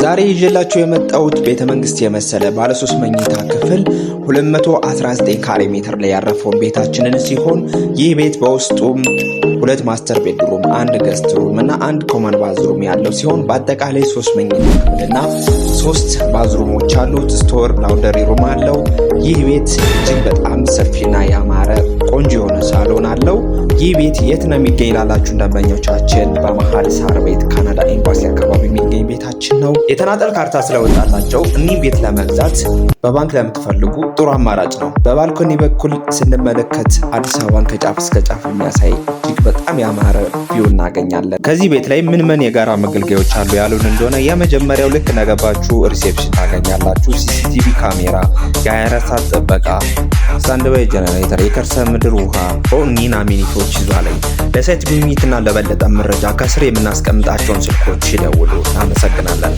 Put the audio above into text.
ዛሬ ይዤላችሁ የመጣሁት ቤተ መንግስት የመሰለ ባለ 3 መኝታ ክፍል 219 ካሬ ሜትር ላይ ያረፈውን ቤታችንን ሲሆን ይህ ቤት በውስጡም 2 ማስተር ቤድሩም፣ 1 ገስት ሩም እና 1 ኮመን ባዝሩም ያለው ሲሆን በአጠቃላይ 3 መኝታ ክፍልና 3 ባዝሩሞች አሉት። ስቶር ላውንደሪ ሩም አለው። ይህ ቤት እጅግ በጣም ሰፊና ያማረ ቆንጆ የሆነ ሳሎን አለው። ይህ ቤት የት ነው የሚገኝ ላላችሁ ደንበኞቻችን በመሃል ሳር ቤት ካናዳ ኤምባሲ አካባቢ የሚገኝ ቤታችን ነው። የተናጠል ካርታ ስለወጣላቸው እኒህ ቤት ለመግዛት በባንክ ለምትፈልጉ ጥሩ አማራጭ ነው። በባልኮኒ በኩል ስንመለከት አዲስ አበባን ከጫፍ እስከ ጫፍ የሚያሳይ እጅግ በጣም ያማረ ቪው እናገኛለን። ከዚህ ቤት ላይ ምን የጋራ መገልገያዎች አሉ ያሉን እንደሆነ የመጀመሪያው ልክ ነገባችሁ ሪሴፕሽን ታገኛላችሁ። ሲሲቲቪ ካሜራ፣ የ24 ሰዓት ጥበቃ፣ ስታንድባይ ጀነሬተር፣ የከርሰ ምድር ውሃ፣ ኦኒን አሚኒቶች ይዟል። ለሳይት ጉብኝትና ለበለጠ መረጃ ከስር የምናስቀምጣቸውን ስልኮች ይደውሉ። እናመሰግናለን።